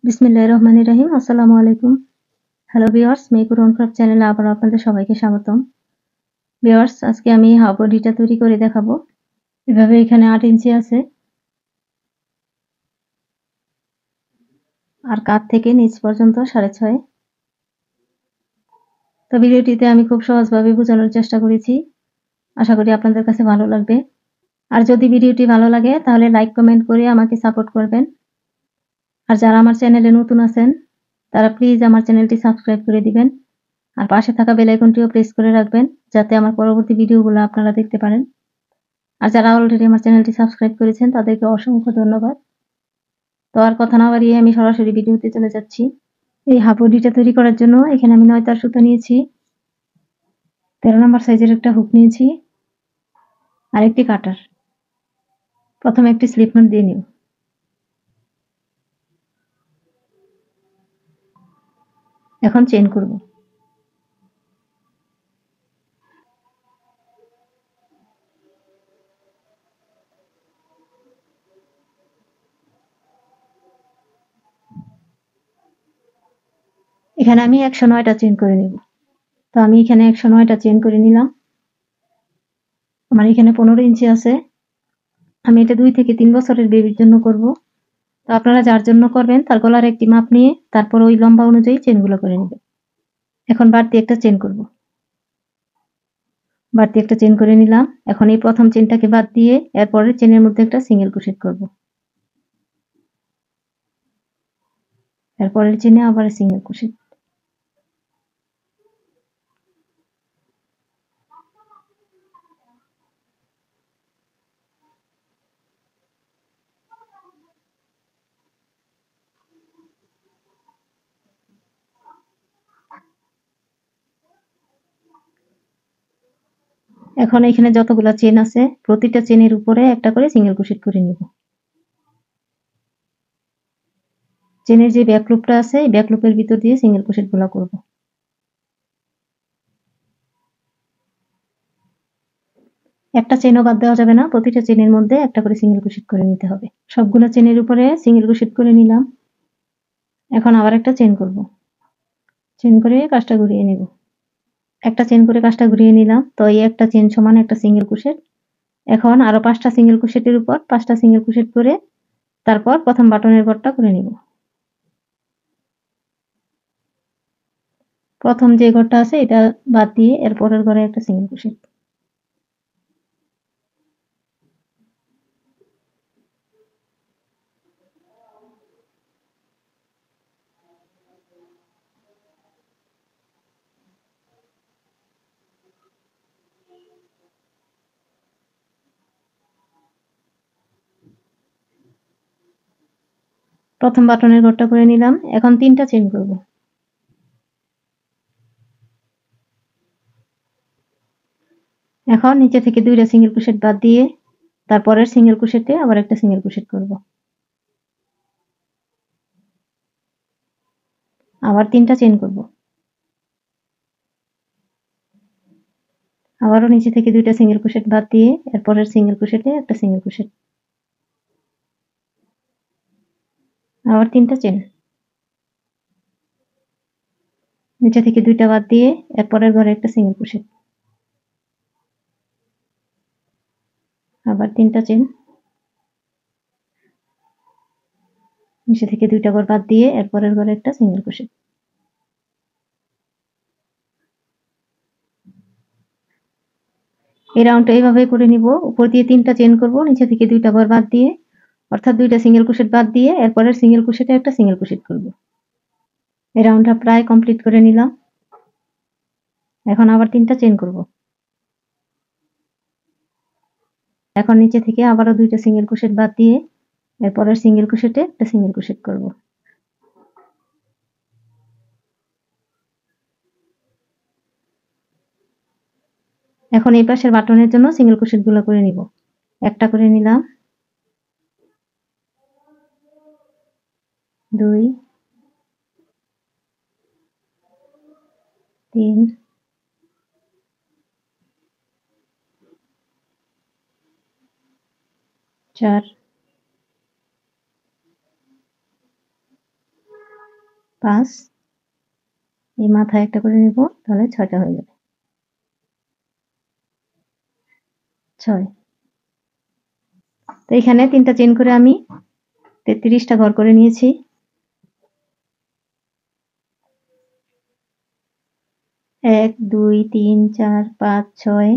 বিসমিল্লাহির রহমানির রহিম। আসসালামু আলাইকুম। হ্যালো ভিউয়ার্স, মেঘুর ক্রাফট চ্যানেলে আবার আপনাদের সবাইকে স্বাগতম। ভিউয়ার্স, আজকে আমি হাফ বডিটা তৈরি করে দেখাবো। এভাবে এখানে 8 ইঞ্চি আছে আর কাঁধ থেকে নিচ পর্যন্ত 6.5। তো ভিডিওটিতে আমি খুব সহজভাবে বোঝানোর চেষ্টা করেছি। আশা করি আপনাদের কাছে ভালো লাগবে। আর যদি ভিডিওটি ভালো লাগে তাহলে লাইক কমেন্ট করে আমাকে সাপোর্ট করবেন। আর যারা আমার চ্যানেলে নতুন আছেন তারা প্লিজ আমার চ্যানেলটি সাবস্ক্রাইব করে দিবেন আর পাশে থাকা বেল আইকনটিও প্রেস করে রাখবেন যাতে আমার পরবর্তী ভিডিওগুলো আপনারা দেখতে পারেন। আর যারা অলরেডি আমার চ্যানেলটি সাবস্ক্রাইব করেছেন তাদেরকে অসংখ্য ধন্যবাদ। তো আর কথা না বাড়িয়ে আমি সরাসরি ভিডিওতে চলে যাচ্ছি। এই হাফ বডিটা তৈরি করার জন্য এখানে আমি 9 তার সুতো নিয়েছি, 13 নম্বর সাইজের একটা হুক নিয়েছি আর একটি কাটার। প্রথমে একটি স্লিপ নট দিয়ে নিব। এখন চেইন করব। এখানে আমি 109টা চেইন করে নিব। তো আমি এখানে 109টা চেইন করে নিলাম। আমার এখানে 15 ইঞ্চি আছে। আমি এটা 2 থেকে 3 বছরের বেবির জন্য করব। তো আপনারা যার জন্য করবেন তার গলার একটি মাপ নিয়ে তারপর ওই লম্বা অনুযায়ী চেইনগুলো করে নেবেন। এখন বাড়তি একটা চেইন করব। বাড়তি একটা চেইন করে নিলাম। এখন এই প্রথম চেইনটাকে বাদ দিয়ে এরপরের চেইনের মধ্যে একটা সিঙ্গেল ক্রোশেট করব। এরপরের চেইনে আবার সিঙ্গেল ক্রোশেট। এখন এখানে যতগুলা চেইন আছে প্রতিটা চেইনের উপরে একটা করে সিঙ্গেল ক্রোশেট করে নিব। চেইনের যে ব্যাক লুপটা আছে এই ব্যাক লুপের ভিতর দিয়ে সিঙ্গেল ক্রোশেট গুলো করব। একটা চেইনও বাদ দেওয়া যাবে না, প্রতিটা চেইনের মধ্যে একটা করে সিঙ্গেল ক্রোশেট করে নিতে হবে। সবগুলো চেইনের উপরে সিঙ্গেল ক্রোশেট করে নিলাম। এখন আবার একটা চেইন করব। চেইন করে কাজটা ঘুরিয়ে নেব। একটা চেইন করে কাজটা ঘুরিয়ে নিলাম। তো এই একটা চেইন সমান একটা সিঙ্গেল ক্রোশেট। এখন আরো 5টা সিঙ্গেল ক্রোশেটের উপর 5টা সিঙ্গেল ক্রোশেট করে তারপর প্রথম বাটনের ঘরটা করে নিব। প্রথম যে ঘরটা আছে এটা বাদ দিয়ে এর পরের ঘরে একটা সিঙ্গেল ক্রোশেট। প্রথম বাটনের ঘরটা করে নিলাম। এখন 3টা চেইন করব। এখন নিচে থেকে 2টা সিঙ্গেল ক্রোশেট বাদ দিয়ে তারপরের সিঙ্গেল ক্রোশেটে আবার একটা সিঙ্গেল ক্রোশেট করব। আবার 3টা চেইন করব। আবারও নিচে থেকে 2টা সিঙ্গেল ক্রোশেট বাদ দিয়ে এরপরের সিঙ্গেল ক্রোশেটে একটা সিঙ্গেল ক্রোশেট। আবার 3টা চেইন। নিচে থেকে 2টা বাদ দিয়ে এরপরের ঘরে একটা সিঙ্গেল ক্রোশেট। আবার 3টা চেইন। নিচে থেকে 2টা ঘর বাদ দিয়ে এরপরের ঘরে একটা সিঙ্গেল ক্রোশেট। এই রাউন্ডটা এইভাবে করে নিব। উপর দিয়ে 3টা চেইন করব, নিচে থেকে 2টা ঘর বাদ দিয়ে, অর্থাৎ 2টা সিঙ্গেল ক্রোশেট বাদ দিয়ে এরপরের সিঙ্গেল ক্রোশেটে একটা সিঙ্গেল ক্রোশেট করব। এই রাউন্ডটা প্রায় কমপ্লিট করে নিলাম। এখন আবার 3টা চেইন করব। এখন নিচে থেকে আবারও 2টা সিঙ্গেল ক্রোশেট বাদ দিয়ে এরপরের সিঙ্গেল ক্রোশেটে একটা সিঙ্গেল ক্রোশেট করব। এখন এই পাশের বাটনের জন্য সিঙ্গেল ক্রোশেট গুলো করে নিব। একটা করে নিলাম, 2, 3, 4, 5 এই মাথায় একটা করে নিব, তাহলে 6টা হয়ে যাবে। 6 তো এখানে 3টা চেইন করে আমি 33টা ঘর করে নিয়েছি। 1 2 3 4 5 6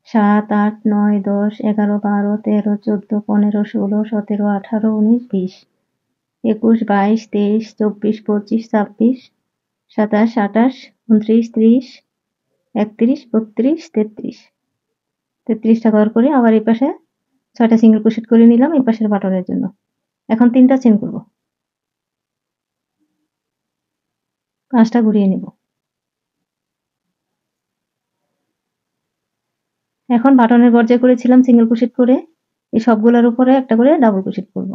7 8 9 10 11 12 13 14 15 16 17 18 19 20 21 22 23 24 25 26 27 28 29 30 31 32 33 33টা ঘর করে আবার এই পাশে 6টা সিঙ্গেল ক্রোশেট করে নিলাম এই পাশের বাটনের জন্য। এখন 3টা চেইন করব, 5টা ঘুরিয়ে নেব। এখন বাটনের ঘর যে করেছিলাম সিঙ্গেল ক্রোশেট করে এই সবগুলোর উপরে একটা করে ডাবল ক্রোশেট করব।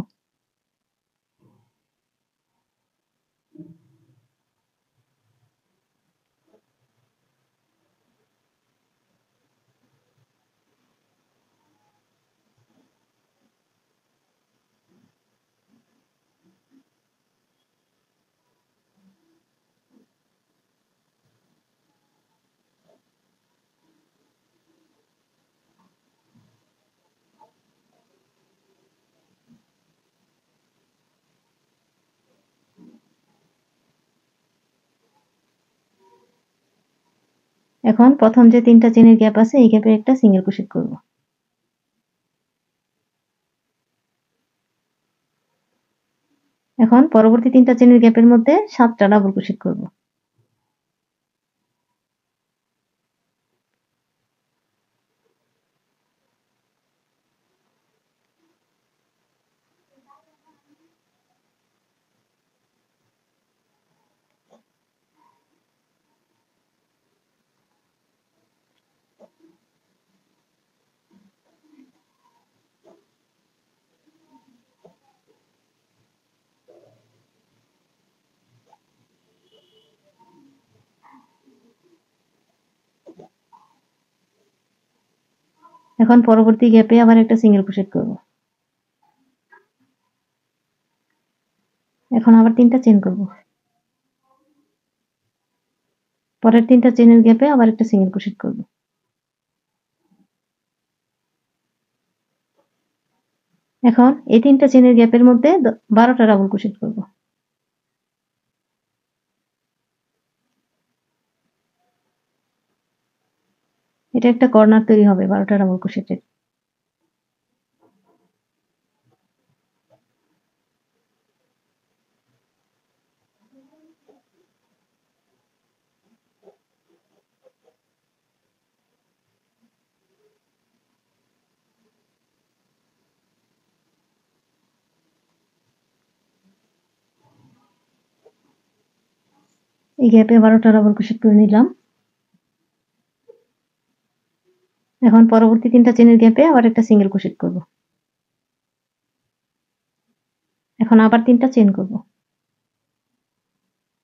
এখন প্রথম যে 3টা চেইনের গ্যাপ আছে এই গ্যাপে একটা সিঙ্গেল ক্রোশেট করব। এখন পরবর্তী 3টা চেইনের গ্যাপের মধ্যে 7টা ডাবল ক্রোশেট করব। এখন পরবর্তী গ্যাপে আবার একটা সিঙ্গেল ক্রোশেট করব। এখন আবার 3টা চেইন করব। পরের 3টা চেইনের গ্যাপে আবার একটা সিঙ্গেল ক্রোশেট করব। এখন এই 3টা চেইনের গ্যাপের মধ্যে 12টা ডাবল ক্রোশেট করব। এটা একটা কর্নার তৈরি হবে 12টা ডাবল ক্রোশেটের। এই গ্যাপে 12টা ডাবল ক্রোশেট করে নিলাম। এখন পরবর্তী 3টা চেইনের গ্যাপে আবার একটা সিঙ্গেল ক্রোশেট করব। এখন আবার 3টা চেইন করব।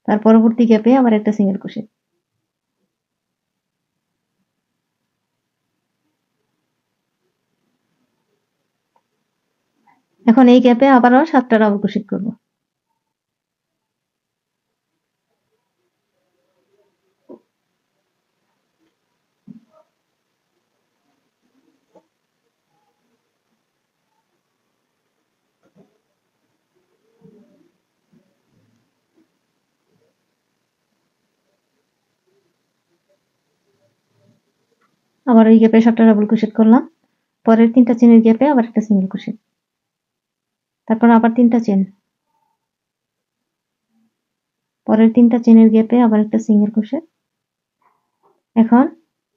তার পরবর্তী গ্যাপে আবার একটা সিঙ্গেল ক্রোশেট। এখন এই গ্যাপে আবারও 7টা ডাবল ক্রোশেট করব। আবার এই গ্যাপে 7টা ডাবল ক্রোশেট করলাম। পরের 3টা চেইনের গ্যাপে আবার একটা সিঙ্গেল ক্রোশেট। তারপর আবার 3টা চেইন। পরের 3টা চেইনের গ্যাপে আবার একটা সিঙ্গেল ক্রোশেট। এখন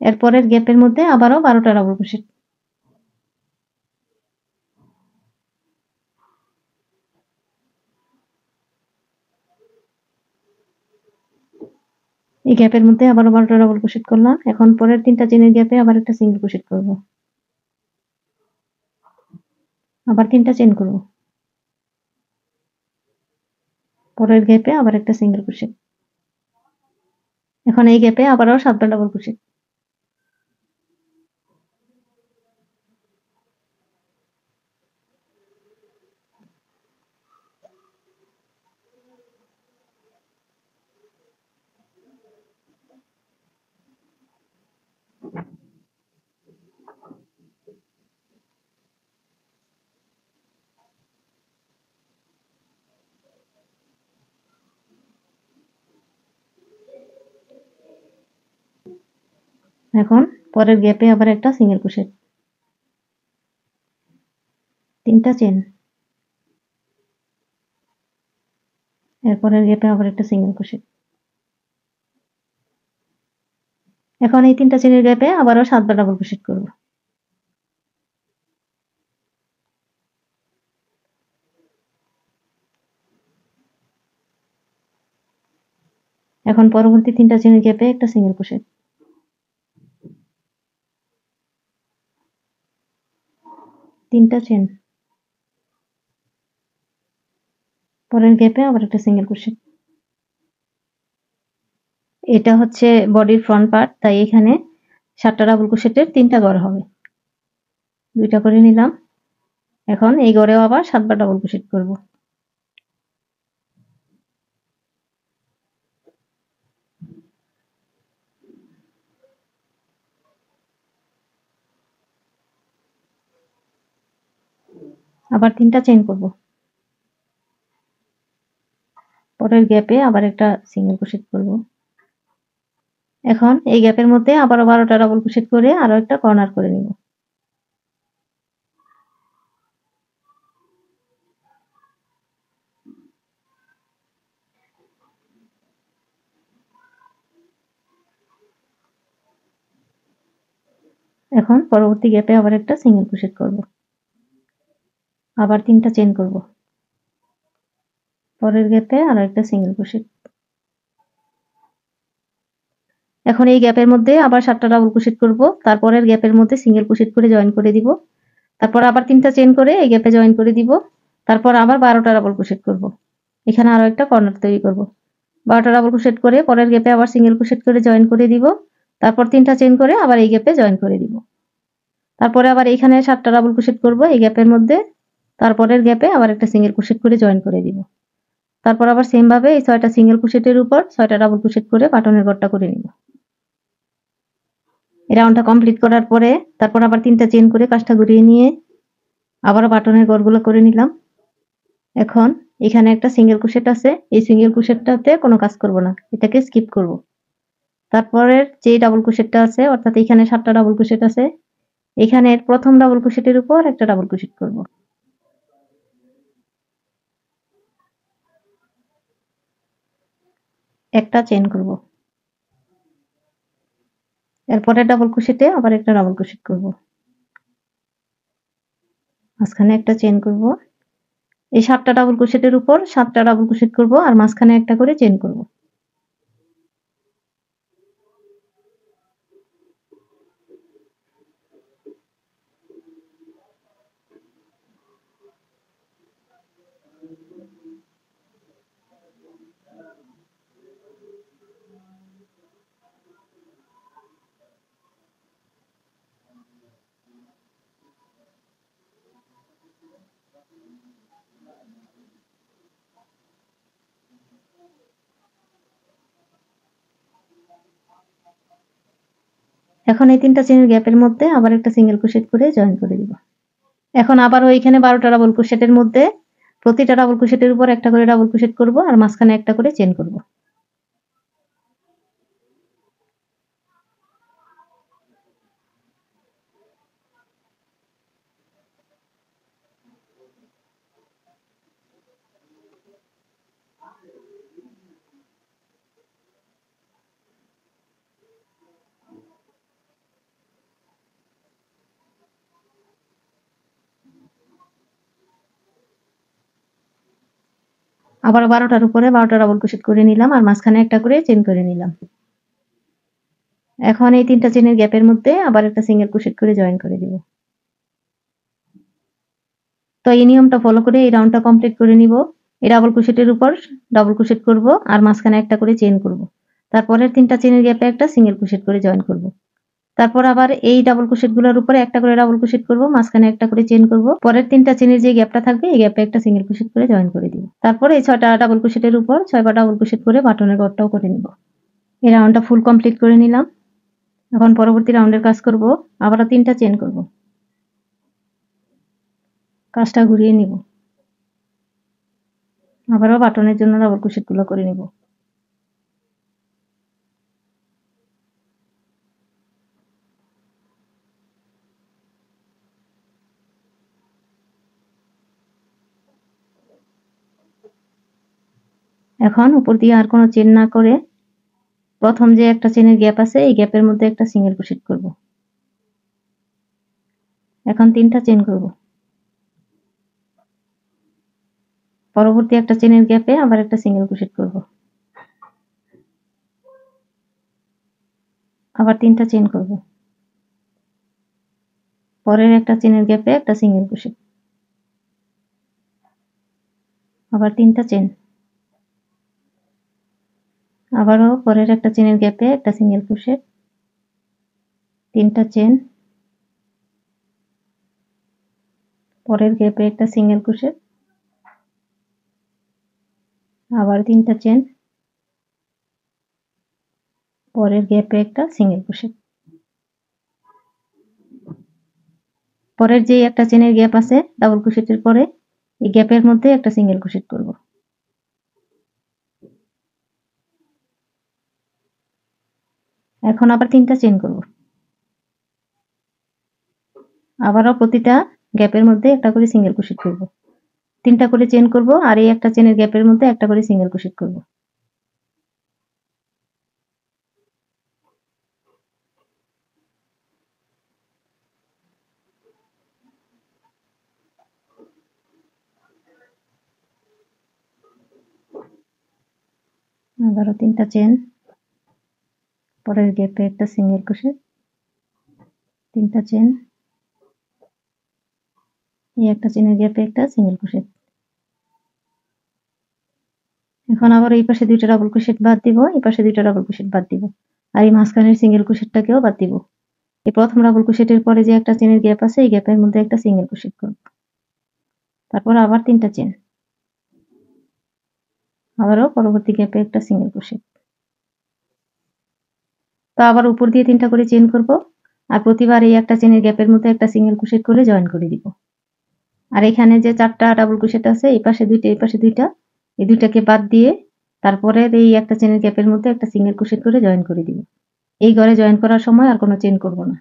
এর পরের গ্যাপের মধ্যে আবারও 12টা ডাবল ক্রোশেট। এই গ্যাপের মধ্যে আবারও 12টা ডাবল ক্রোশেট করলাম। এখন পরের 3টা চেইনের গ্যাপে আবার একটা সিঙ্গেল ক্রোশেট করব। আবার 3টা চেইন করব। পরের গ্যাপে আবার একটা সিঙ্গেল ক্রোশেট। এখন এই গ্যাপে আবারও 7টা ডাবল ক্রোশেট। এখন পরের গ্যাপে আবার একটা সিঙ্গেল ক্রোশেট, 3টা চেন, এরপরের গ্যাপে আবার একটা সিঙ্গেল ক্রোশেট। এখন এই 3টা চেনের গ্যাপে আবারও 7 বার ডাবল ক্রোশেট করব। এখন পরবর্তী 3টা চেনের গ্যাপে একটা সিঙ্গেল ক্রোশেট, 3টা চেন, পরের গ্যাপে আবার একটা সিঙ্গেল ক্রোশেট। এটা হচ্ছে বডির ফ্রন্ট পার্ট, তাই এখানে 7টা ডাবল ক্রোশেটের 3টা ঘর হবে, 2টা করে নিলাম। এখন এই ঘরেও আবার 7 বার ডাবল ক্রোশেট করব। আবার 3টা চেন করব, পরের গ্যাপে আবার একটা সিঙ্গেল ক্রোশেট করব। এখন এই গ্যাপের মধ্যে আবারও 12টা ডাবল ক্রোশেট করে আরো একটা কর্নার করে নিব। এখন পরবর্তী গ্যাপে আবার একটা সিঙ্গেল ক্রোশেট করব, আবার 3টা চেন করব, পরের গ্যাপে আরো একটা সিঙ্গেল ক্রোশেট। এখন এই গ্যাপের মধ্যে আবার 7টা ডাবল ক্রোশেট করব, তারপরের গ্যাপের মধ্যে সিঙ্গেল ক্রোশেট করে জয়েন করে দিব, তারপর আবার 3টা চেন করে এই গ্যাপে জয়েন করে দিব, তারপর আবার 12টা ডাবল ক্রোশেট করব। এখানে আরো একটা কর্নার তৈরি করব। 12টা ডাবল ক্রোশেট করে পরের গ্যাপে আবার সিঙ্গেল ক্রোশেট করে জয়েন করে দিব, তারপর 3টা চেন করে আবার এই গ্যাপে জয়েন করে দিব, তারপরে আবার এখানে 7টা ডাবল ক্রোশেট করব এই গ্যাপের মধ্যে, তারপরের গ্যাপে আবার একটা সিঙ্গেল ক্রোশেট করে জয়েন করে দিব, তারপর আবার সেম ভাবে এই 6টা সিঙ্গেল ক্রোশেটের উপর 6টা ডাবল ক্রোশেট করে বাটনের ঘরটা করে নিব। এই রাউন্ডটা কমপ্লিট করার পরে তারপর আবার 3টা চেন করে কাজটা ঘুরিয়ে নিয়ে আবারও বাটনের ঘরগুলো করে নিলাম। এখন এখানে একটা সিঙ্গেল ক্রোশেট আছে, এই সিঙ্গেল ক্রোশেটটাতে কোনো কাজ করব না, এটাকে স্কিপ করব। তারপরের যে ডাবল ক্রোশেটটা আছে অর্থাৎ এখানে 7টা ডাবল ক্রোশেট আছে, এখানের প্রথম ডাবল ক্রোশেটের উপর একটা ডাবল ক্রোশেট করব। একটা চেন করব, এরপরে ডাবল ক্রোশেটে আবার একটা ডাবল ক্রোশেট করব, মাঝখানে একটা চেন করব। এই 7টা ডাবল ক্রোশেটের উপর 7টা ডাবল ক্রোশেট করব আর মাঝখানে একটা করে চেন করব। এখন এই 3টা চেনের গ্যাপের মধ্যে আবার একটা সিঙ্গেল ক্রোশেট করে জয়েন করে দিব। এখন আবারও এখানে 12টা ডাবল ক্রোশেটের মধ্যে প্রতিটা ডাবল ক্রোশেটের উপর একটা করে ডাবল ক্রোশেট করব আর মাঝখানে একটা করে চেন করব। আবার 12টার উপরে 12টা ডাবল ক্রোশেট করে নিলাম আর মাঝখানে একটা করে চেন করে নিলাম। এখন এই 3টা চেনের গ্যাপের মধ্যে আবার একটা সিঙ্গেল ক্রোশেট করে জয়েন করে দিব। তো এই নিয়মটা ফলো করে এই রাউন্ডটা কমপ্লিট করে নিব। এই ডাবল ক্রোশেটের উপর ডাবল ক্রোশেট করব আর মাঝখানে একটা করে চেন করব, তারপরের 3টা চেনের গ্যাপে একটা সিঙ্গেল ক্রোশেট করে জয়েন করব, তারপর আবার এই ডাবল ক্রোশেট গুলোর উপরে একটা করে ডাবল ক্রোশেট করব, মাঝখানে একটা করে চেন করব, পরের 3টা চেনের যে গ্যাপটা থাকবে এই গ্যাপে একটা সিঙ্গেল ক্রোশেট করে জয়েন করে দিব, তারপর এই 6টা ডাবল ক্রোশেটের উপর 6 বার ডাবল ক্রোশেট করে বাটনের ঘরটাও করে নিব। এই রাউন্ডটা ফুল কমপ্লিট করে নিলাম। এখন পরবর্তী রাউন্ডের কাজ করব, আবারও 3টা চেন করব, কাজটা ঘুরিয়ে নিব, আবারও বাটনের জন্য ডাবল ক্রোশেট গুলো করে নিব। এখন উপর দিয়ে আর কোনো চেন না করে প্রথম যে একটা চেনের গ্যাপ আছে এই গ্যাপের মধ্যে একটা সিঙ্গেল ক্রোশেট করব। এখন 3টা চেন করব। পরবর্তী একটা চেনের গ্যাপে আবার একটা সিঙ্গেল ক্রোশেট করব। আবার 3টা চেন করব। পরের একটা চেনের গ্যাপে একটা সিঙ্গেল ক্রোশেট, আবার 3টা চেন, আবারও পরের একটা চেনের গ্যাপে একটা সিঙ্গেল ক্রোশেট, 3টা চেন, পরের গ্যাপে একটা সিঙ্গেল ক্রোশেট, আবার 3টা চেন, পরের গ্যাপে একটা সিঙ্গেল ক্রোশেট। পরের যে একটা চেনের গ্যাপ আছে ডাবল ক্রোশেটের পরে এই গ্যাপের মধ্যে একটা সিঙ্গেল ক্রোশেট করব। এখন আবার 3টা চেন করব। আবারও প্রতিটা গ্যাপের মধ্যে একটা করে সিঙ্গেল ক্রোশেট করব। 3টা করে চেন করব আর এই একটা চেনের গ্যাপের মধ্যে একটা করে সিঙ্গেল ক্রোশেট করব। আবারও 3টা চেন, পরের গ্যাপে একটা সিঙ্গেল ক্রোশেট, 3টা চেন, এই একটা চেনের গ্যাপে একটা সিঙ্গেল ক্রোশেট। এখন আবার এই পাশে 2টা ডাবল ক্রোশেট বাদ দিব, এই পাশে 2টা ডাবল ক্রোশেট বাদ দিব, আর এই মাঝখানের সিঙ্গেল ক্রোশেটটাকেও বাদ দিব। এই প্রথম ডাবল ক্রোশেটের পরে যে একটা চেনের গ্যাপ আছে এই গ্যাপের মধ্যে একটা সিঙ্গেল ক্রোশেট করব। তারপর আবার 3টা চেন, আবারও পরবর্তী গ্যাপে একটা সিঙ্গেল ক্রোশেট। তো আবার উপর দিয়ে 3টা করে চেন করব আর প্রতিবার এই একটা চেনের গ্যাপের মধ্যে একটা সিঙ্গেল ক্রোশেট করে জয়েন করে দিব। আর এখানে যে 4টা ডাবল ক্রোশেট আছে এই পাশে 2টা এই পাশে 2টা, এই 2টাকে বাদ দিয়ে তারপরে এই একটা চেনের গ্যাপের মধ্যে একটা সিঙ্গেল ক্রোশেট করে জয়েন করে দিব। এই ঘরে জয়েন করার সময় আর কোনো চেন করব না।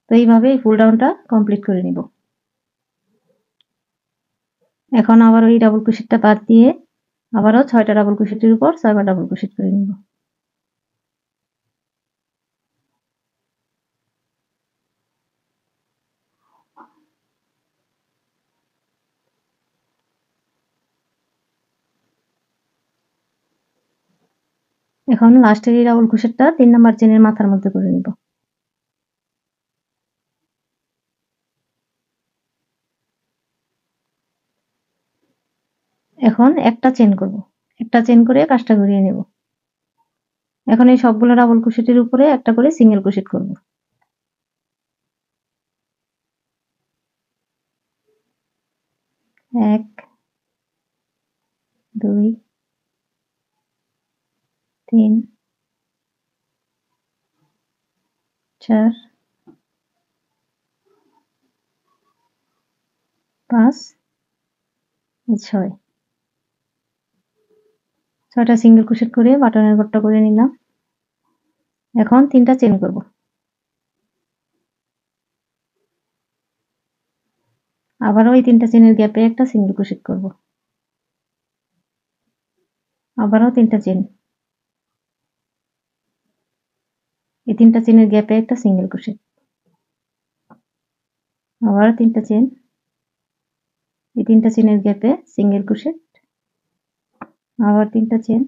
তো এইভাবে এই ফুল রাউন্ডটা কমপ্লিট করে নিব। এখন আবার ওই ডাবল ক্রোশেটটা বাদ দিয়ে আবারও 6টা ডাবল ক্রোশেটের উপর 6বার ডাবল ক্রোশেট করে নিব। এখন লাস্টের এই ডাবল ক্রোশেটটা 3 নাম্বার চেনের মাথার মধ্যে করে নিব। এখন একটা চেন করব, একটা চেন করে কাজটা ঘুরিয়ে নেব। এখন এই সবগুলো ডাবল ক্রোশেটের উপরে একটা করে সিঙ্গেল ক্রোশেট করব। 1 2 3 4 5 6, 6টা সিঙ্গেল ক্রোশেট করে বাটনের ঘরটা করে নিলাম। এখন 3টা চেন করব। আবারও এই 3টা চেনের গ্যাপে একটা সিঙ্গেল ক্রোশেট করব। আবারও 3টা চেন, এই 3টা চেনের গ্যাপে একটা সিঙ্গেল ক্রোশেট, আবারও 3টা চেন, এই 3টা চেনের গ্যাপে সিঙ্গেল ক্রোশেট, আবার 3টা চেন,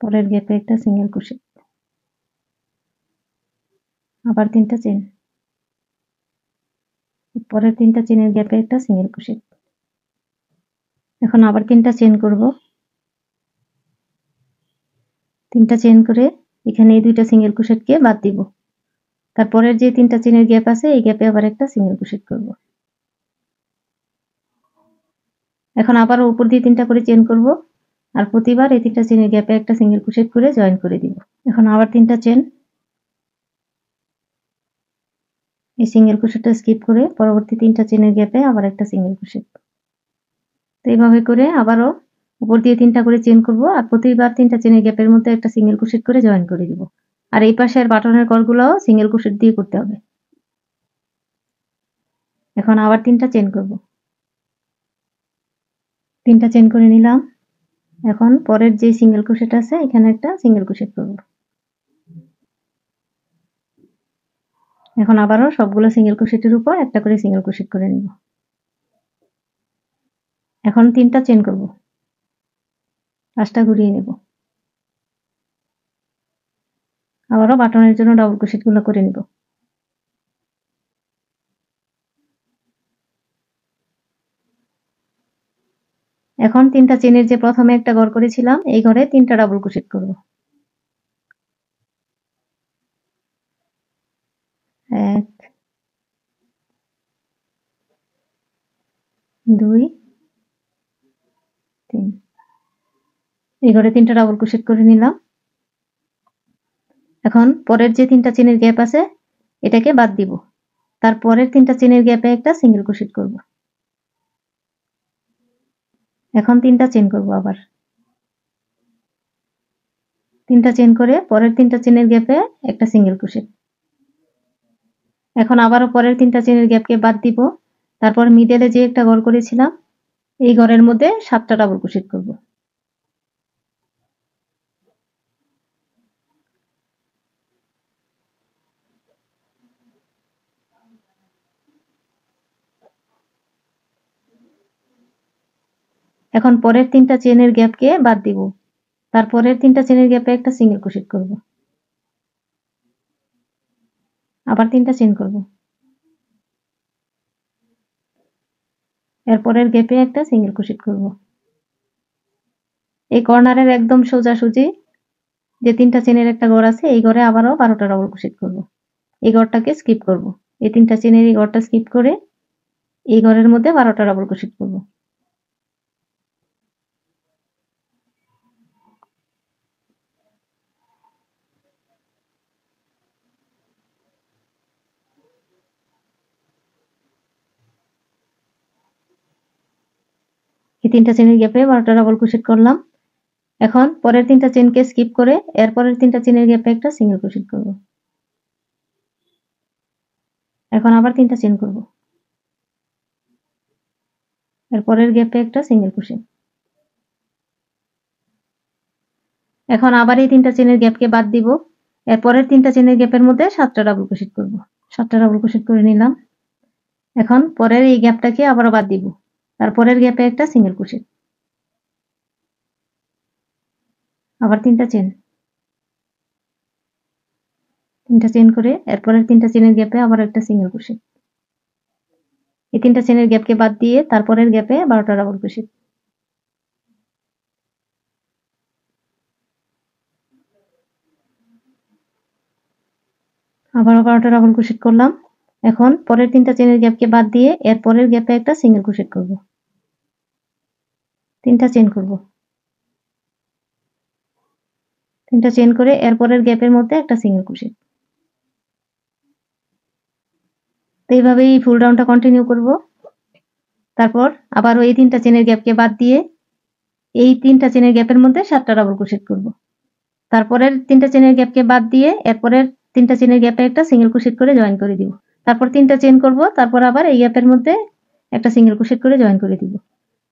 পরের গ্যাপে একটা সিঙ্গেল ক্রোশেট, আবার 3টা চেন, পরের 3টা চেনের গ্যাপে একটা সিঙ্গেল ক্রোশেট। এখন আবার 3টা চেন করব। 3টা চেন করে এখানে এই 2টা সিঙ্গেল ক্রোশেটকে বাদ দিব। তারপরের যে 3টা চেনের গ্যাপ আছে এই গ্যাপে আবার একটা সিঙ্গেল ক্রোশেট করব। এখন আবার উপর দিয়ে 3টা করে চেন করব আর প্রতিবার এই 3টা চেনের গ্যাপে একটা সিঙ্গেল ক্রোশেট করে জয়েন করে দিব। এখন আবার 3টা চেন, এই সিঙ্গেল ক্রোশেটটা স্কিপ করে পরবর্তী 3টা চেনের গ্যাপে আবার একটা সিঙ্গেল ক্রোশেট। তো এইভাবে করে আবারও উপর দিয়ে 3টা করে চেন করব আর প্রতিবার 3টা চেনের গ্যাপের মধ্যে একটা সিঙ্গেল ক্রোশেট করে জয়েন করে দিব। আর এই পাশের বাটনের কলগুলোও সিঙ্গেল ক্রোশেট দিয়ে করতে হবে। এখন আবার 3টা চেন করব। তিনটা চেন করে নিলাম। এখন পরের যে সিঙ্গেল ক্রোশেট আছে এখানে একটা সিঙ্গেল ক্রোশেট করব। এখন আবারও সবগুলো সিঙ্গেল ক্রোশেটের উপর একটা করে সিঙ্গেল ক্রোশেট করে নিব। এখন তিনটা চেন করব, পাঁচটা ঘুরিয়ে নেব। আবারও বাটনের জন্য ডাবল ক্রোশেট গুলো করে নিব। এখন তিনটা চেনের যে প্রথমে একটা ঘর করেছিলাম এই ঘরে তিনটা ডাবল ক্রোশেট করব। 1 2 3 এই ঘরে তিনটা ডাবল ক্রোশেট করে নিলাম। এখন পরের যে তিনটা চেনের গ্যাপ আছে এটাকে বাদ দিব। তারপরের তিনটা চেনের গ্যাপে একটা সিঙ্গেল ক্রোশেট করব। এখন তিনটা চেন করব, আবার তিনটা চেন করে পরের তিনটা চেনের গ্যাপে একটা সিঙ্গেল ক্রোশেট। এখন আবারও পরের তিনটা চেনের গ্যাপকে বাদ দিব। তারপর মিডলে যে একটা ঘর করেছিলাম এই ঘরের মধ্যে 7টা ডাবল ক্রোশেট করব। এখন পরের তিনটা চেনের গ্যাপকে বাদ দিব। তারপরের তিনটা চেনের গ্যাপে একটা সিঙ্গেল ক্রোশেট করব। আবার তিনটা চেন করব। এরপরের গ্যাপে একটা সিঙ্গেল ক্রোশেট করব। এই কর্নারের একদম সোজাসুজি যে তিনটা চেনের একটা ঘর আছে এই ঘরে আবারও 12টা ডাবল ক্রোশেট করব। এই ঘরটাকে স্কিপ করব। এই তিনটা চেনের এই ঘরটা স্কিপ করে এই ঘরের মধ্যে 12টা ডাবল ক্রোশেট করব। এই তিনটা চেনের গ্যাপে 12টা ডাবল ক্রোশেট করলাম। এখন পরের তিনটা চেনকে স্কিপ করে এরপরের তিনটা চেনের গ্যাপে একটা সিঙ্গেল ক্রোশেট করব। এখন আবার তিনটা চেন করব। এরপরের গ্যাপে একটা সিঙ্গেল ক্রোশেট। এখন আবার এই তিনটা চেনের গ্যাপকে বাদ দিব। এরপরের তিনটা চেনের গ্যাপের মধ্যে 7টা ডাবল ক্রোশেট করব। 7টা ডাবল ক্রোশেট করে নিলাম। এখন পরের এই গ্যাপটাকে আবারও বাদ দিব। তারপরের গ্যাপে একটা সিঙ্গেল ক্রোশেট। আবার তিনটা চেন। তিনটা চেন করে এরপরের তিনটা চেনের গ্যাপে আবার একটা সিঙ্গেল ক্রোশেট। এই তিনটা চেনের গ্যাপকে বাদ দিয়ে তারপরের গ্যাপে 12টা ডাবল ক্রোশেট। আবারও 12টা ডাবল ক্রোশেট করলাম। এখন পরের তিনটা চেনের গ্যাপকে বাদ দিয়ে এরপরের গ্যাপে একটা সিঙ্গেল ক্রোশেট করব। তিনটা চেন করব। তিনটা চেন করে এরপরের গ্যাপের মধ্যে একটা সিঙ্গেল ক্রোশেট। তো এইভাবেই ফুল রাউন্ডটা কন্টিনিউ করব। তারপর আবারও এই তিনটা চেনের গ্যাপকে বাদ দিয়ে এই তিনটা চেনের গ্যাপের মধ্যে 7টা ডাবল ক্রোশেট করব। তারপরের তিনটা চেনের গ্যাপকে বাদ দিয়ে এরপরের তিনটা চেনের গ্যাপে একটা সিঙ্গেল ক্রোশেট করে জয়েন করে দিব। তারপর তিনটা চেন করব। তারপর আবার এই গ্যাপের মধ্যে একটা সিঙ্গেল ক্রোশেট করে জয়েন করে দিব।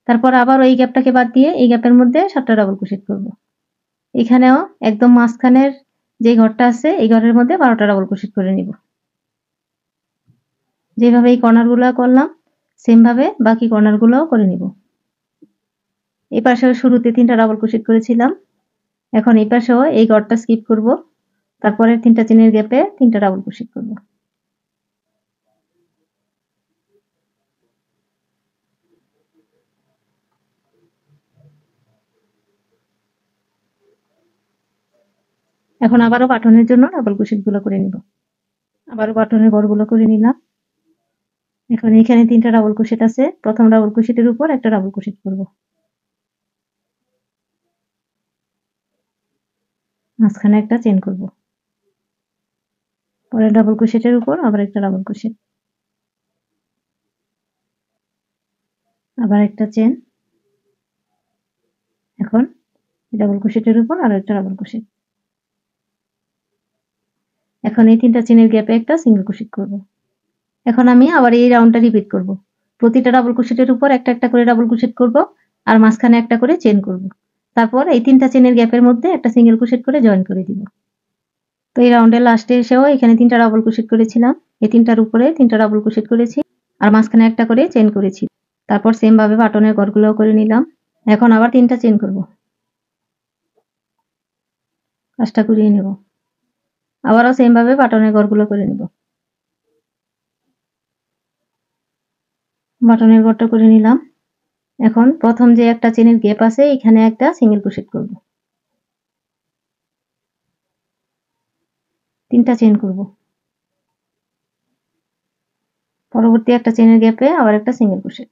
তারপর আবার এই গ্যাপটাকে বাদ দিয়ে এই গ্যাপের মধ্যে 7টা ডাবল ক্রোশেট করব। এখানেও একদম মাঝখানের যে ঘরটা আছে এই ঘরের মধ্যে 12টা ডাবল ক্রোশেট করে নিব। যেভাবে এই কর্নারগুলো করলাম সেম ভাবে বাকি কর্নারগুলোও করে নিব। এই পাশেও শুরুতে 3টা ডাবল ক্রোশেট করেছিলাম। এখন এই পাশেও এই ঘরটা স্কিপ করব। তারপরে তিনটা চেনের গ্যাপে 3টা ডাবল ক্রোশেট করব। এখন আবারও বাটনের জন্য ডাবল ক্রোশেট গুলো করে নিব। আবারও বাটনের ঘরগুলো করে নিলাম। এখন এখানে 3টা ডাবল ক্রোশেট আছে। প্রথম ডাবল ক্রোশেটের উপর একটা ডাবল ক্রোশেট করব। মাঝখানে একটা চেন করব। পরের ডাবল ক্রোশেটের উপর আবার একটা ডাবল ক্রোশেট। আবার একটা চেন। এখন ডাবল ক্রোশেটের উপর আরো একটা ডাবল ক্রোশেট। এখন এই তিনটা চেনের গ্যাপে একটা সিঙ্গেল ক্রোশেট করব। এখন আমি আবার এই রাউন্ডটা রিপিট করব। প্রতিটা ডাবল ক্রোশেটের উপর একটা একটা করে ডাবল ক্রোশেট করব আর মাঝখানে একটা করে চেন করব। তারপর এই 3টা চেনের গ্যাপের মধ্যে একটা সিঙ্গেল ক্রোশেট করে জয়েন করে দিব। তো এই রাউন্ডের লাস্টে এসেও এখানে 3টা ডাবল ক্রোশেট করেছিলাম, এই 3টার উপরে 3টা ডাবল ক্রোশেট করেছি আর মাঝখানে একটা করে চেন করেছি। তারপর সেম ভাবে বাটনের ঘরগুলোও করে নিলাম। এখন আবার 3টা চেন করব, কাজটা ঘুরিয়ে নেব। আবারও সেম ভাবে বাটনের ঘরগুলো করে নেব। বাটনের ঘরটা করে নিলাম। এখন প্রথম যে একটা চেনের গ্যাপ আছে এখানে একটা সিঙ্গেল ক্রোশেট করব, 3টা চেন করব। পরবর্তী একটা চেনের গ্যাপে আবার একটা সিঙ্গেল ক্রোশেট।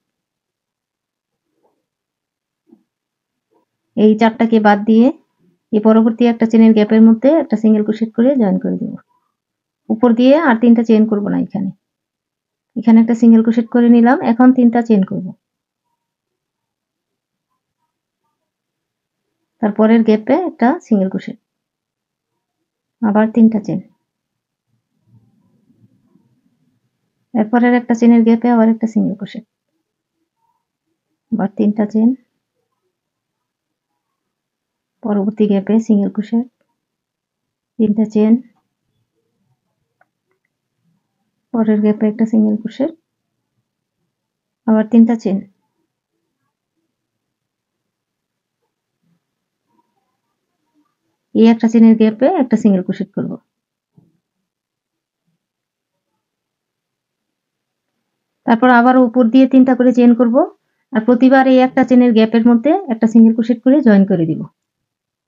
এই 4টাকে বাদ দিয়ে এই পরবর্তী একটা চেনের গ্যাপের মধ্যে একটা সিঙ্গেল ক্রোশেট করে জয়েন করে দেব। উপর দিয়ে আর 3টা চেন করব না, এখানে এখানে একটা সিঙ্গেল ক্রোশেট করে নিলাম। এখন 3টা চেন করব। তারপরের গ্যাপে একটা সিঙ্গেল ক্রোশেট, আবার 3টা চেন। এরপরের একটা চেনের গ্যাপে আবার একটা সিঙ্গেল ক্রোশেট, আবার 3টা চেন। পরবর্তী গ্যাপে সিঙ্গেল ক্রোশেট, 3টা চেন। পরের গ্যাপে একটা সিঙ্গেল ক্রোশেট, আবার 3টা চেন। এই একটা চেনের গ্যাপে একটা সিঙ্গেল ক্রোশেট করব। তারপর আবার উপর দিয়ে 3টা করে চেন করব আর প্রতিবার এই একটা চেনের গ্যাপের মধ্যে একটা সিঙ্গেল ক্রোশেট করে জয়েন করে দিব।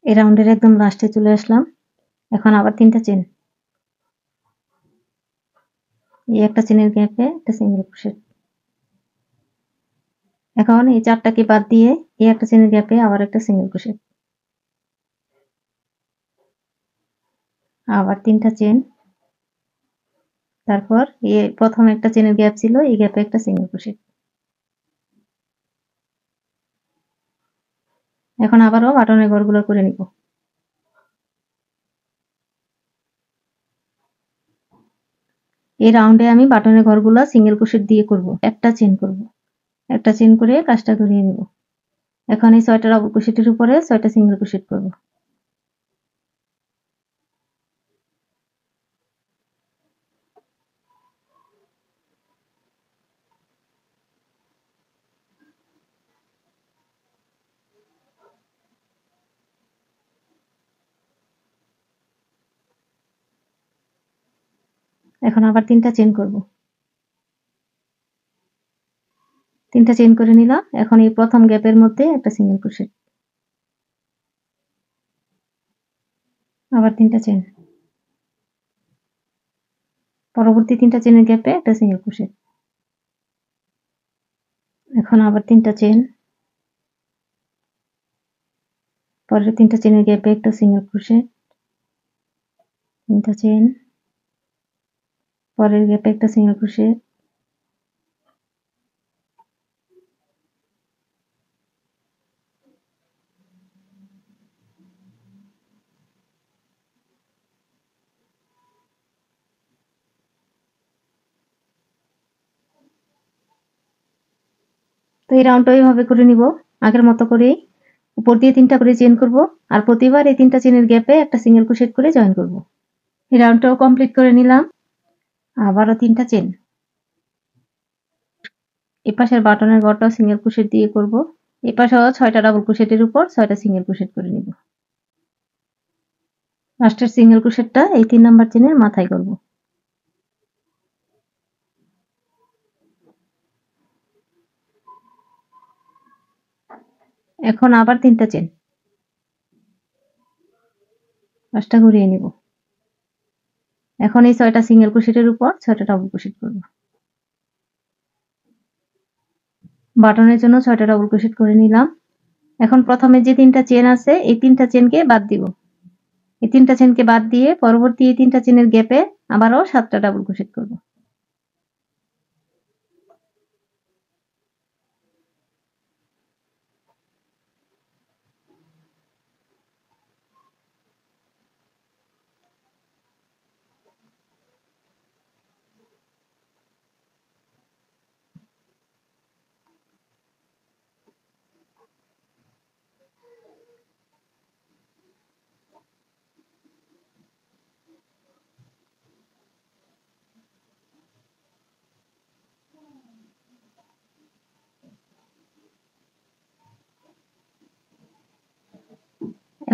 এই রাউন্ডের একদম লাস্টে চলে আসলাম। এখন আবার 3টা চেন, এই একটা চেনের গ্যাপে একটা সিঙ্গেল ক্রোশেট। এখন এই 4টাকে বাদ দিয়ে এই একটা চেনের গ্যাপে আবার একটা সিঙ্গেল ক্রোশেট, আবার 3টা চেন। তারপর এই প্রথম একটা চেনের গ্যাপ ছিল, এই গ্যাপে একটা সিঙ্গেল ক্রোশেট। এখন আবারও বাটনের ঘরগুলো করে নিব। এই রাউন্ডে আমি বাটনের ঘরগুলো সিঙ্গেল ক্রোশেট দিয়ে করব, একটা চেন করব, একটা চেন করে কাজটা ঘুরিয়ে নেব। এখন এই 6টা ডাবল ক্রোশেটের উপরে 6টা সিঙ্গেল ক্রোশেট করব। এখন আবার 3টা চেন করব, 3টা চেন করে নিলাম। এখন এই প্রথম গ্যাপের মধ্যে একটা সিঙ্গেল ক্রোশেট, আবার 3টা চেন। পরবর্তী 3টা চেনের গ্যাপে একটা সিঙ্গেল ক্রোশেট। এখন আবার 3টা চেন, পরের 3টা চেনের গ্যাপে একটা সিঙ্গেল ক্রোশেট, 3টা চেন, পরের গ্যাপে একটা সিঙ্গেল ক্রোশেট। তো এই রাউন্ডটা এইভাবে করে নিব, আগের মতো করেই উপর দিয়ে 3টা করে চেন করব আর প্রতিবার এই 3টা চেনের গ্যাপে একটা সিঙ্গেল ক্রোশেট করে জয়েন করব। এই রাউন্ডটাও কমপ্লিট করে নিলাম। আবারও 3টা চেন, এই পাশের বাটনের ঘরটাও সিঙ্গেল ক্রোশেট দিয়ে করব। এই পাশেও 6টা ডাবল ক্রোশেটের উপর 6টা সিঙ্গেল ক্রোশেট করে নিব। লাস্টের সিঙ্গেল ক্রোশেটটা এই 3 নাম্বার চেনের মাথায় করব। এখন আবার 3টা চেন, কাজটা ঘুরিয়ে নিব। এখন এই 6টা সিঙ্গেল ক্রোশেটের উপর 6টা ডাবল ক্রোশেট করব। বাটনের জন্য 6টা ডাবল ক্রোশেট করে নিলাম। এখন প্রথমে যে 3টা চেন আছে এই 3টা চেনকে বাদ দিব। এই 3টা চেনকে বাদ দিয়ে পরবর্তী এই 3টা চেনের গ্যাপে আবারও 7টা ডাবল ক্রোশেট করব।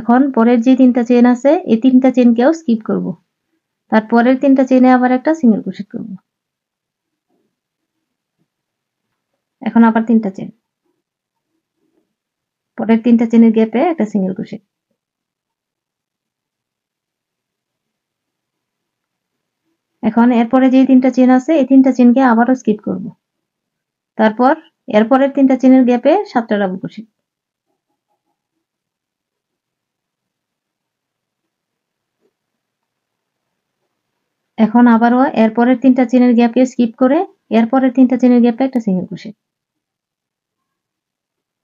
এখন পরের যে 3টা চেন আছে এই 3টা চেনকেও স্কিপ করব। তারপরের 3টা চেনে আবার একটা সিঙ্গেল ক্রোশেট করব। এখন আবার 3টা চেন, পরের 3টা চেনের গ্যাপে একটা সিঙ্গেল ক্রোশেট। এখন এরপরে যে 3টা চেন আছে এই 3টা চেনকে আবারও স্কিপ করব। তারপর এরপরের 3টা চেনের গ্যাপে 7টা ডাবল ক্রোশেট। এখন আবারও এরপরের 3টা চেনের গ্যাপে স্কিপ করে এরপরের 3টা চেনের গ্যাপে একটা সিঙ্গেল ক্রোশেট।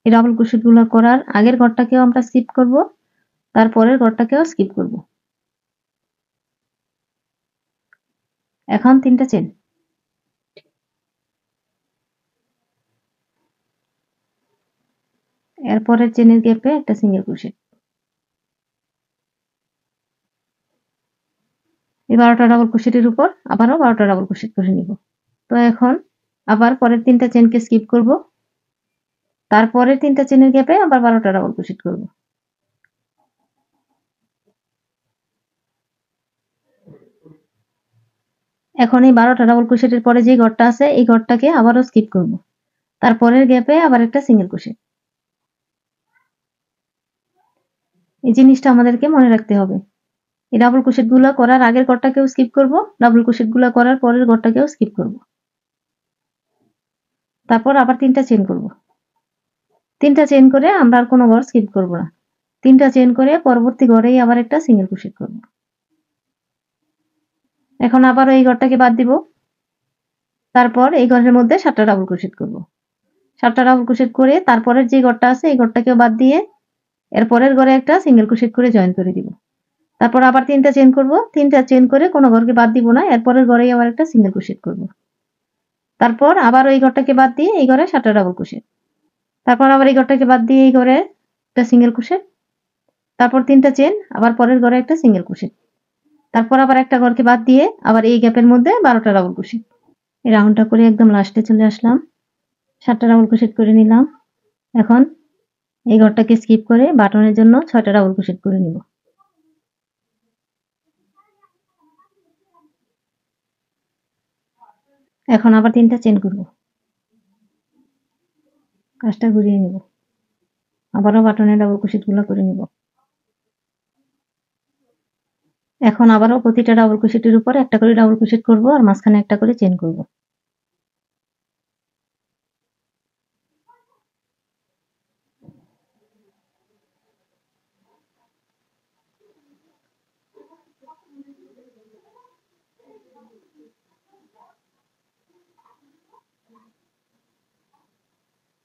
এই ডাবল ক্রোশেট গুলো করার আগের ঘরটাকেও আমরা স্কিপ করব, তারপরের ঘরটাকেও স্কিপ করব। এখন 3টা চেন, এরপরের চেনের গ্যাপে একটা সিঙ্গেল ক্রোশেট। এই 12টা ডাবল ক্রোশেটের উপর আবারও 12টা ডাবল ক্রোশেট করে নিব। তো এখন আবার পরের 3টা চেনকে স্কিপ করব, তারপরের 3টা চেনের গ্যাপে আবার 12টা ডাবল ক্রোশেট করব। এখন এই 12টা ডাবল ক্রোশেটের পরে যে ঘরটা আছে এই ঘরটাকে আবারও স্কিপ করব, তারপরের গ্যাপে আবার একটা সিঙ্গেল ক্রোশেট। এই জিনিসটা আমাদেরকে মনে রাখতে হবে। এই ডাবল ক্রোশেট গুলো করার আগের ঘরটাকেও স্কিপ করব, ডাবল ক্রোশেট গুলো করার পরের ঘরটাকেও স্কিপ করব। তারপর আবার 3টা চেন করব। 3টা চেন করে আমরা আর কোনো ঘর স্কিপ করব না। 3টা চেন করে পরবর্তী ঘরেই আবার একটা সিঙ্গেল ক্রোশেট করব। এখন আবারও এই ঘরটাকে বাদ দিব, তারপর এই ঘরের মধ্যে 7টা ডাবল ক্রোশেট করব। 7টা ডাবল ক্রোশেট করে তারপরের যে ঘরটা আছে এই ঘরটাকেও বাদ দিয়ে এর পরের ঘরে একটা সিঙ্গেল ক্রোশেট করে জয়েন করে দিব। তারপর আবার 3টা চেন করব, 3টা চেন করে কোনো ঘরকে বাদ দিব না, এরপরের ঘরেই আবার একটা সিঙ্গেল ক্রোশেট করব। তারপর আবার ওই ঘরটাকে বাদ দিয়ে এই ঘরে 7টা ডাবল ক্রোশেট। তারপর আবার এই ঘরটাকে বাদ দিয়ে এই ঘরে একটা সিঙ্গেল ক্রোশেট। তারপর 3টা চেন, আবার পরের ঘরে একটা সিঙ্গেল ক্রোশেট। তারপর আবার একটা ঘরকে বাদ দিয়ে আবার এই গ্যাপের মধ্যে 12টা ডাবল ক্রোশেট। এই রাউন্ডটা করে একদম লাস্টে চলে আসলাম, 7টা ডাবল ক্রোশেট করে নিলাম। এখন এই ঘরটাকে স্কিপ করে বাটনের জন্য 6টা ডাবল ক্রোশেট করে নিব। এখন আবার 3টা চেন করব, কাজটা ঘুরিয়ে নিব, আবারও বাটনে ডাবল ক্রোশেট গুলো করে নিব। এখন আবারও প্রতিটা ডাবল ক্রোশেটের উপর একটা করে ডাবল ক্রোশেট করব আর মাঝখানে একটা করে চেন করব।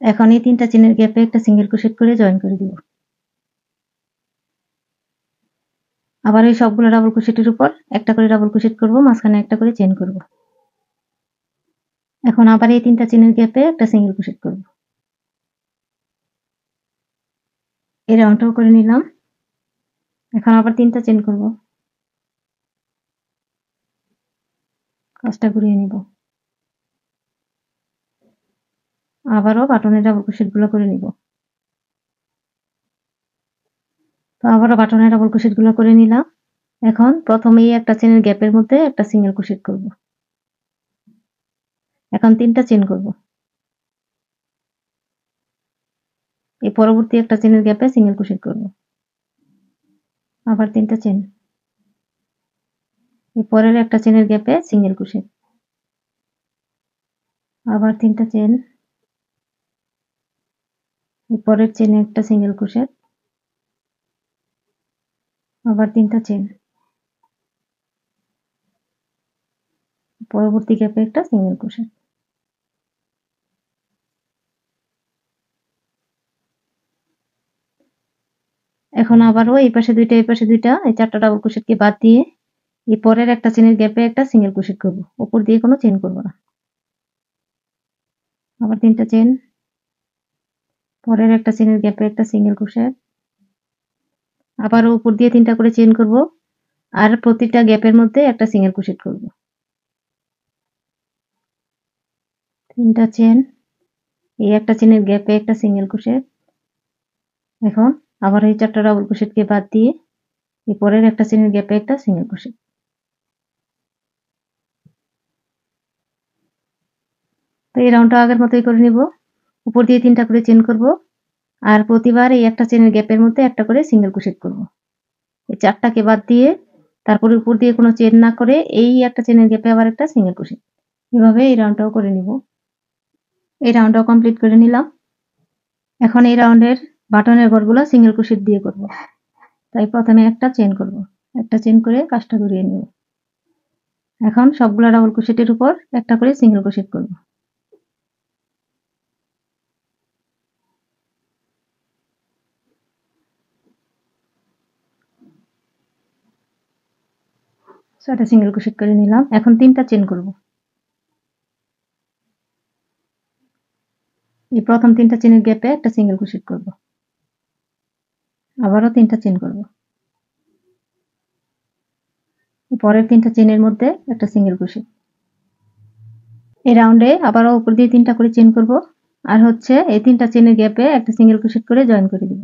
এখন এই 3টা চেনের গ্যাপে একটা সিঙ্গেল ক্রোশেট করে জয়েন করে দিব। আবার এই সবগুলো ডাবল ক্রোশেটের উপর একটা করে ডাবল ক্রোশেট করব, মাঝখানে একটা করে চেন করব। এখন আবার এই 3টা চেনের গ্যাপে একটা সিঙ্গেল ক্রোশেট করব। এই রাউন্ডটাও করে নিলাম। এখন আবার 3টা চেন করব, কাজটা ঘুরিয়ে নিব, আবারও বাটনের ডাবল ক্রোশেট গুলো করে নিব। তো আবারও বাটনের ডাবল ক্রোশেট গুলো করে নিলাম। এখন প্রথমেই একটা চেনের গ্যাপের মধ্যে একটা সিঙ্গেল ক্রোশেট করব। এখন 3টা চেন করব। এই পরবর্তী একটা চেনের গ্যাপে সিঙ্গেল ক্রোশেট করব। আবার 3টা চেন, এই পরের একটা চেনের গ্যাপে সিঙ্গেল ক্রোশেট। আবার 3টা চেন, এই পরের চেনে একটা সিঙ্গেল ক্রোশেট। আবার 3টা চেন, পরবর্তী গ্যাপে একটা সিঙ্গেল ক্রোশেট। এখন আবারও এই পাশে দুইটা এই পাশে দুইটা, এই 4টা ডাবল ক্রোশেটকে বাদ দিয়ে এই পরের একটা চেনের গ্যাপে একটা সিঙ্গেল ক্রোশেট করব, উপর দিয়ে কোনো চেন করব না। আবার 3টা চেন, পরের একটা চেনের গ্যাপে একটা সিঙ্গেল ক্রোশেট। আবারও উপর দিয়ে 3টা করে চেন করব আর প্রতিটা গ্যাপের মধ্যে একটা সিঙ্গেল ক্রোশেট করব। 3টা চেন, এই একটা চেনের গ্যাপে একটা সিঙ্গেল ক্রোশেট। এখন আবার এই 4টা ডাবল ক্রোশেটকে বাদ দিয়ে এই পরের একটা চেনের গ্যাপে একটা সিঙ্গেল ক্রোশেট। তো এই রাউন্ডটা আগের মতোই করে নিব। উপর দিয়ে 3টা করে চেন করব আর প্রতিবার এই একটা চেনের গ্যাপের মধ্যে একটা করে সিঙ্গেল ক্রোশেট করব। এই 4টাকে বাদ দিয়ে তারপরে উপর দিয়ে কোনো চেন না করে এই একটা চেনের গ্যাপে আবার একটা সিঙ্গেল ক্রোশেট। এভাবে এই রাউন্ডটাও করে নিব। এই রাউন্ডটাও কমপ্লিট করে নিলাম। এখন এই রাউন্ডের বাটনের ঘরগুলো সিঙ্গেল ক্রোশেট দিয়ে করব। তাই প্রথমে একটা চেন করব, একটা চেন করে কাজটা ঘুরিয়ে নিব। এখন সবগুলা ডাবল ক্রোশেটের উপর একটা করে সিঙ্গেল ক্রোশেট করব। একটা সিঙ্গেল ক্রোশেট করে নিলাম। এখন 3টা চেন করব। এই প্রথম 3টা চেনের গ্যাপে একটা সিঙ্গেল ক্রোশেট করব। আবারও 3টা চেন করব। পরের 3টা চেনের মধ্যে একটা সিঙ্গেল ক্রোশেট। এই রাউন্ডে আবারও উপর দিয়ে 3টা করে চেন করব আর হচ্ছে এই 3টা চেনের গ্যাপে একটা সিঙ্গেল ক্রোশেট করে জয়েন করে দিব।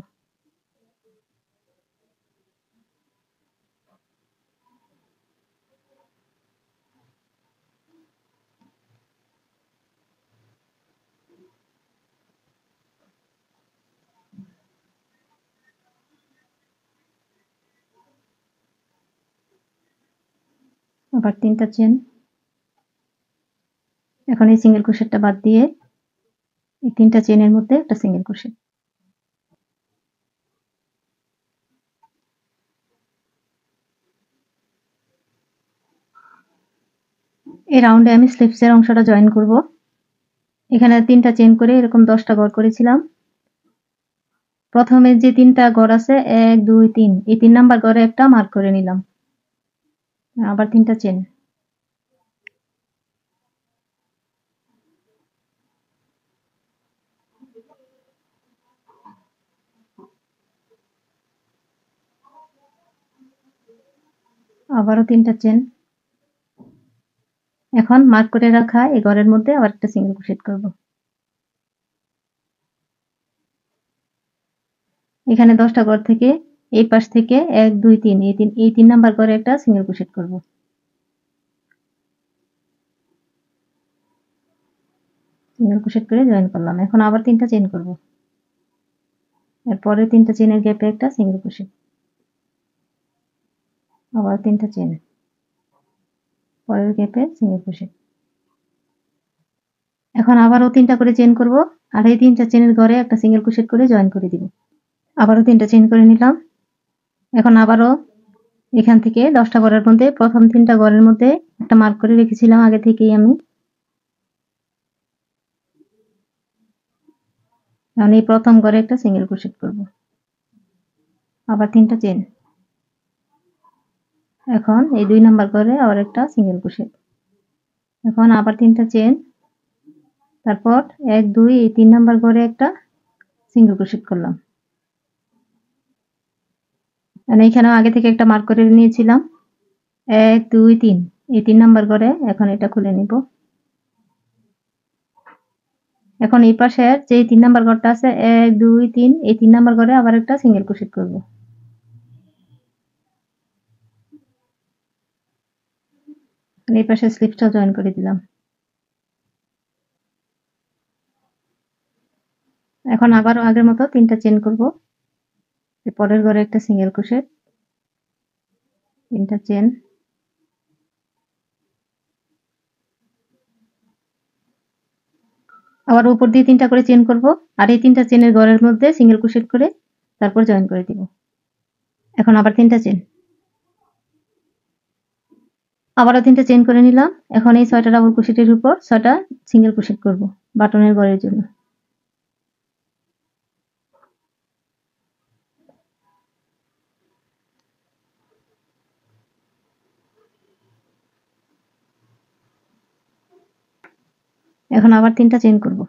আবার 3টা চেন। এখন এই সিঙ্গেল ক্রোশেটটা বাদ দিয়ে এই 3টা চেনের মধ্যে একটা সিঙ্গেল ক্রোশেট। এই রাউন্ডে আমি স্লিপসের অংশটা জয়েন করব। এখানে 3টা চেন করে এরকম 10টা ঘর করেছিলাম। প্রথমে যে 3টা ঘর আছে 1 2 3, এই 3 নাম্বার ঘরে একটা মার্ক করে নিলাম। আবার 3টা চেন। আবারও 3টা চেন। এখন মার্ক করে রাখা এই ঘরের মধ্যে আবার একটা সিঙ্গেল ক্রোশেট করব। এখানে 10টা ঘর থেকে এই পাশ থেকে 1 2 3, এই 3 নাম্বার ঘরে একটা সিঙ্গেল ক্রোশেট করব। সিঙ্গেল ক্রোশেট করে জয়েন করলাম। এখন আবার 3টা চেন করব। এরপরে 3টা চেনের গ্যাপে একটা সিঙ্গেল ক্রোশেট। আবার 3টা চেন। পরের গ্যাপে সিঙ্গেল ক্রোশেট। এখন আবারও 3টা করে চেন করব আর এই 3টা চেনের ঘরে একটা সিঙ্গেল ক্রোশেট করে জয়েন করে দিব। আবারও 3টা চেন করে নিলাম। এখন আবারও এখান থেকে 10টা ঘরের মধ্যে প্রথম 3টা ঘরের মধ্যে একটা মার্ক করে রেখেছিলাম আগে থেকেই আমি। এখন এই প্রথম ঘরে একটা সিঙ্গেল ক্রোশেট করব। আবার 3টা চেন। এখন এই 2 নাম্বার ঘরে আবার একটা সিঙ্গেল ক্রোশেট। এখন আবার 3টা চেন। তারপর 1 2, এই 3 নাম্বার ঘরে একটা সিঙ্গেল ক্রোশেট করলাম। মানে এখানেও আগে থেকে একটা মার্ক করে নিয়েছিলাম। 1 2 3, এই 3 নাম্বার ঘরে এখন এটা খুলে নিব। এখন এই পাশের যে 3 নাম্বার ঘরটা আছে 1 2 3, এই 3 নাম্বার ঘরে আবার একটা সিঙ্গেল ক্রোশেট করব। এই পাশে স্লিপসটা জয়েন করে দিলাম। এখন আবারও আগের মতো 3টা চেন করব। পরের ঘরে একটা সিঙ্গেল ক্রোশেট, 3টা চেন। আবার উপর দিয়ে 3টা করে চেন করব আর এই 3টা চেনের ঘরের মধ্যে সিঙ্গেল ক্রোশেট করে তারপর জয়েন করে দিব। এখন আবার 3টা চেন। আবারও 3টা চেন করে নিলাম। এখন এই 6টা ডাবল ক্রোশেটের উপর 6টা সিঙ্গেল ক্রোশেট করব বাটনের ঘরের জন্য। এখন আবার 3টা চেন করব।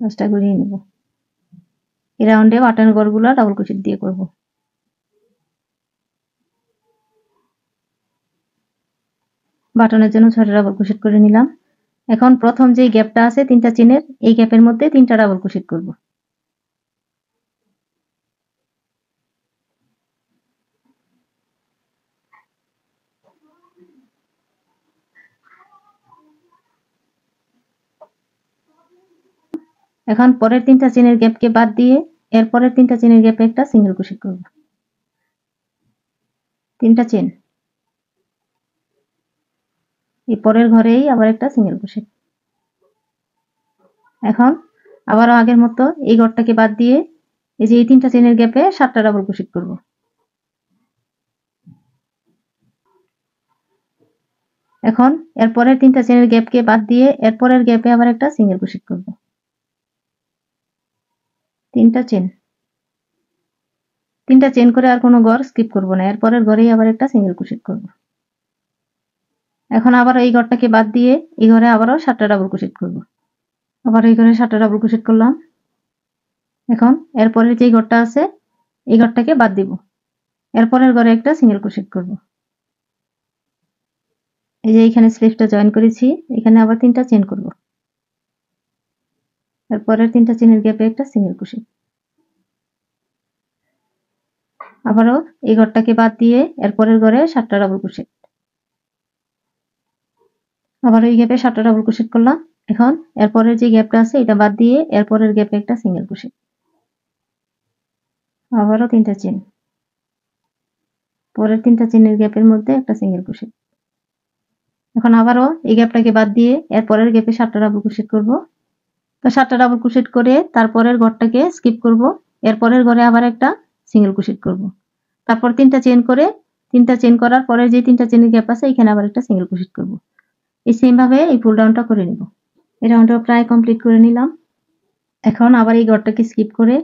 কাজটা ঘুরিয়ে নিব। এই রাউন্ডে বাটনের ঘরগুলো ডাবল ক্রোশেট দিয়ে করব। বাটনের জন্য 6টা ডাবল ক্রোশেট করে নিলাম। এখন প্রথম যে গ্যাপটা আছে 3টা চেনের, এই গ্যাপের মধ্যে 3টা ডাবল ক্রোশেট করব। এখন পরের 3টা চেনের গ্যাপকে বাদ দিয়ে এর পরের 3টা চেনের গ্যাপে একটা সিঙ্গেল ক্রোশেট করব। 3টা চেন, এই পরের ঘরেই আবার একটা সিঙ্গেল ক্রোশেট। এখন আবারও আগের মতো এই ঘরটাকে বাদ দিয়ে এই যে এই 3টা চেনের গ্যাপে 7টা ডাবল ক্রোশেট করব। এখন এর পরের 3টা চেনের গ্যাপকে বাদ দিয়ে এর পরের গ্যাপে আবার একটা সিঙ্গেল ক্রোশেট করব। 3টা চেন, 3টা চেন করে আর কোনো ঘর স্কিপ করব না, এর পরের ঘরেই আবার একটা সিঙ্গেল ক্রোশেট করব। এখন আবার এই ঘরটাকে বাদ দিয়ে এই ঘরে আবারও 7টা ডাবল ক্রোশেট করব। আবার এই ঘরে 7টা ডাবল ক্রোশেট করলাম। এখন এরপরের যে ঘরটা আছে এই ঘরটাকে বাদ দিব, এরপরের ঘরে একটা সিঙ্গেল ক্রোশেট করব। এই যে এখানে স্লিপটা জয়েন করেছি, এখানে আবার 3টা চেন করব। এরপরের 3টা চেনের গ্যাপে একটা সিঙ্গেল ক্রোশেট। আবারও এই ঘরটাকে বাদ দিয়ে এরপরের ঘরে 7টা ডাবল ক্রোশেট। আবার এই গ্যাপে 7টা ডাবল ক্রোশেট করলাম। এখন এরপরের যে গ্যাপটা আছে এটা বাদ দিয়ে এরপরের গ্যাপে একটা সিঙ্গেল ক্রোশেট। আবারও 3টা চেন, পরের 3টা চেনের গ্যাপের মধ্যে একটা সিঙ্গেল ক্রোশেট। এখন আবারও এই গ্যাপটাকে বাদ দিয়ে এরপরের গ্যাপে 7টা ডাবল ক্রোশেট করব। তো 7টা ডাবল ক্রোশেট করে তারপরের ঘরটাকে স্কিপ করব, এরপরের ঘরে আবার একটা সিঙ্গেল ক্রোশেট করব। তারপর 3টা চেন করে 3টা চেন করার পরে যে 3টা চেনের গ্যাপ আছে এখানে আবার একটা সিঙ্গেল ক্রোশেট করব। এই সেম ভাবে এই ফুল রাউন্ডটা করে নিব। এই রাউন্ডটা প্রায় কমপ্লিট করে নিলাম। এখন আবার এই ঘরটাকে স্কিপ করে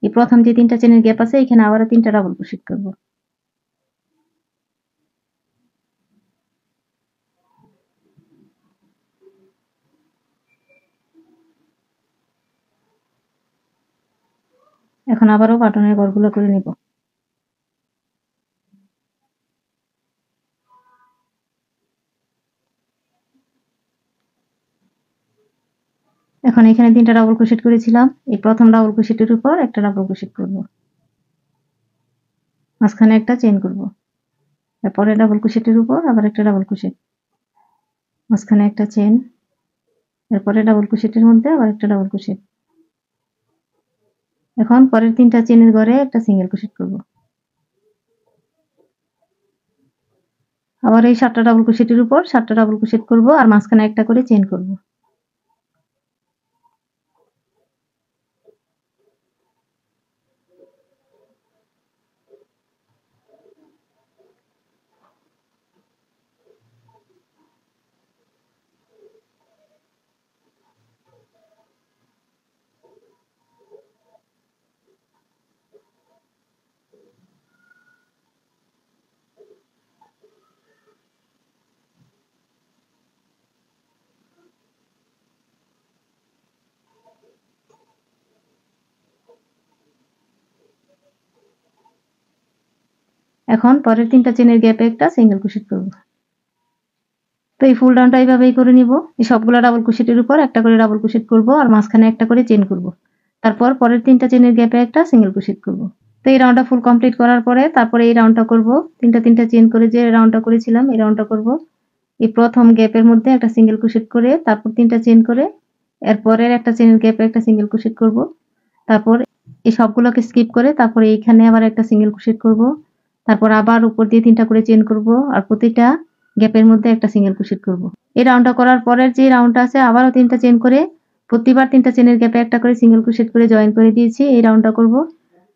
এই প্রথম যে 3টা চেনের গ্যাপ আছে এখানে আবার 3টা ডাবল ক্রোশেট করব। এখন আবারও বাটনের ঘরগুলো করে নিব। এখন এখানে 3টা ডাবল ক্রোশেট করেছিলাম, এই প্রথম ডাবল ক্রোশেটের উপর একটা ডাবল ক্রোশেট করব, মাঝখানে একটা চেন করব, তারপরে ডাবল ক্রোশেটের উপর আবার একটা ডাবল ক্রোশেট, মাঝখানে একটা চেন, এরপরে ডাবল ক্রোশেটের মধ্যে আবার একটা ডাবল ক্রোশেট। এখন পরের 3টা চেনের ঘরে একটা সিঙ্গেল ক্রোশেট করব। আবার এই 7টা ডাবল ক্রোশেটের উপর 7টা ডাবল ক্রোশেট করব আর মাঝখানে একটা করে চেন করব। এখন পরের 3টা চেনের গ্যাপে একটা সিঙ্গেল ক্রোশেট করব। তো এই ফুল রাউন্ডটা এইভাবেই করে নিব। এই সবগুলো ডাবল ক্রোশেটের উপর একটা করে ডাবল ক্রোশেট করব আর মাঝখানে একটা করে চেন করব। তারপর পরের 3টা চেনের গ্যাপে একটা সিঙ্গেল ক্রোশেট করব। তো এই রাউন্ডটা ফুল কমপ্লিট করার পরে তারপরে এই রাউন্ডটা করব, 3টা চেন করে যে রাউন্ডটা করেছিলাম এই রাউন্ডটা করব। এই প্রথম গ্যাপের মধ্যে একটা সিঙ্গেল ক্রোশেট করে তারপর 3টা চেন করে এরপরের একটা চেনের গ্যাপে একটা সিঙ্গেল ক্রোশেট করব। তারপর এই সবগুলোকে স্কিপ করে তারপরে এইখানে আবার একটা সিঙ্গেল ক্রোশেট করব। তারপর আবার উপর দিয়ে 3টা করে চেন করব আর প্রতিটা গ্যাপের মধ্যে একটা সিঙ্গেল ক্রোশেট করব। এই রাউন্ডটা করার পরের যে রাউন্ডটা আছে আবারও 3টা চেন করে প্রতিবার 3টা চেনের গ্যাপে একটা করে সিঙ্গেল ক্রোশেট করে জয়েন করে দিয়েছি। এই রাউন্ডটা করব।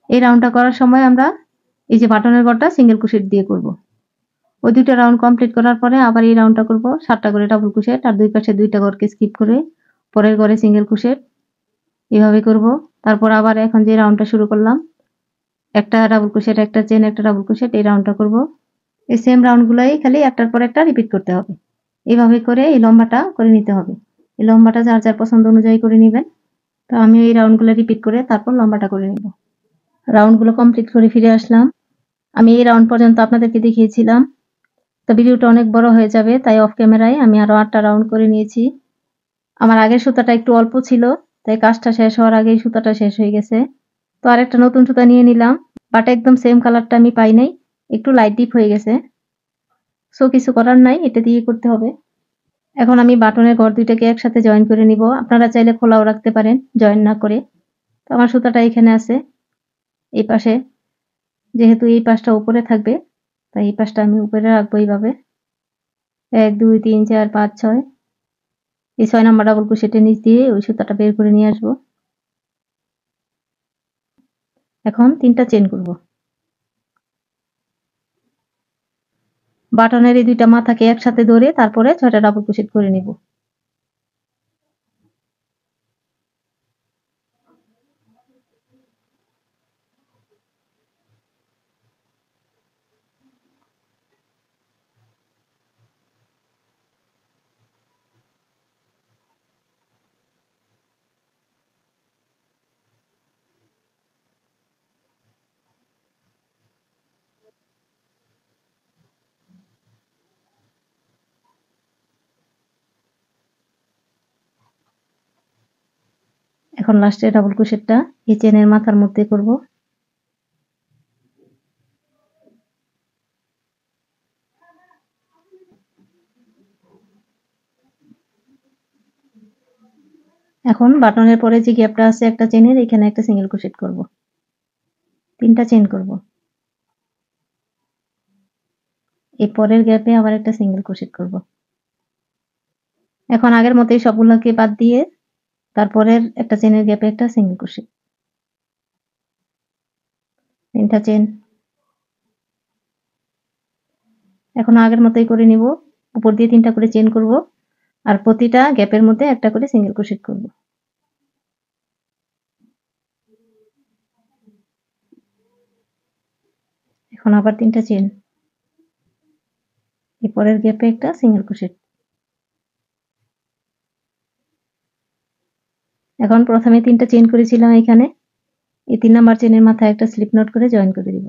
এই রাউন্ডটা করার সময় আমরা এই যে বাটনের ঘরটা সিঙ্গেল ক্রোশেট দিয়ে করব। ওই দুইটা রাউন্ড কমপ্লিট করার পরে আবার এই রাউন্ডটা করব, 7টা করে ডাবল ক্রোশেট আর দুই পাশে 2টা ঘরকে স্কিপ করে পরের ঘরে সিঙ্গেল ক্রোশেট এভাবে করব। তারপর আবার এখন যে রাউন্ডটা শুরু করলাম একটা ডাবল ক্রোশেট একটা চেন একটা ডাবল ক্রোশেট এই রাউন্ডটা করব। এই সেম রাউন্ডগুলোই খালি একটার পর একটা রিপিট করতে হবে। এইভাবে করে এই লম্বাটা করে নিতে হবে। এই লম্বাটা যার যার পছন্দ অনুযায়ী করে নেবেন। তো আমি এই রাউন্ডগুলো রিপিট করে তারপর লম্বাটা করে নেব। রাউন্ডগুলো কমপ্লিট করে ফিরে আসলাম। আমি এই রাউন্ড পর্যন্ত আপনাদেরকে দেখিয়েছিলাম। তো ভিডিওটা অনেক বড় হয়ে যাবে তাই অফ ক্যামেরায় আমি আরো 8টা রাউন্ড করে নিয়েছি। আমার আগের সুতাটা একটু অল্প ছিল তাই কাজটা শেষ হওয়ার আগেই সুতাটা শেষ হয়ে গেছে। তো আরেকটা নতুন সুতা নিয়ে নিলাম, বাট একদম সেম কালারটা আমি পাই নাই, একটু লাইট ডিপ হয়ে গেছে। সো কিছু করার নাই, এটা দিয়ে করতে হবে। এখন আমি বাটনের ঘর দুইটাকে একসাথে জয়েন করে নিব। আপনারা চাইলে খোলাও রাখতে পারেন জয়েন না করে। তো আমার সুতাটা এখানে আছে এই পাশে, যেহেতু এই পাশটা উপরে থাকবে তাই এই পাশটা আমি উপরে রাখবো এইভাবে। 1 2 3 4 5 6 এই 6 নাম্বার ডাবল ক্রোশেটের নিচ দিয়ে ওই সুতাটা বের করে নিয়ে আসবো। এখন 3টা চেইন করব। বাটনের এই দুইটা মাথাকে একসাথে ধরে তারপরে 6টা ডাবল ক্রোশেট করে নিব। এখন লাস্টে ডাবল ক্রোশেটটা এই চেনের মাথার মধ্যে করব। এখন বাটনের পরে যে গ্যাপটা আছে একটা চেনের, এখানে একটা সিঙ্গেল ক্রোশেট করব। 3টা চেইন করব। এই পরের গ্যাপে আবার একটা সিঙ্গেল ক্রোশেট করব। এখন আগের মতোই সবগুলোকে বাদ দিয়ে তারপরের একটা চেনের গ্যাপে একটা সিঙ্গেল ক্রোশেট। 3টা চেন। এখন আগের মতোই করে নিব। উপর দিয়ে 3টা করে চেন করব আর প্রতিটা গ্যাপের মধ্যে একটা করে সিঙ্গেল ক্রোশেট করব। এখন আবার 3টা চেন। এই পরের গ্যাপে একটা সিঙ্গেল ক্রোশেট। এখন প্রথমে 3টা চেন করেছিলাম এখানে, এই 3 নাম্বার চেনের মাথায় একটা স্লিপ নট করে জয়েন করে দিব।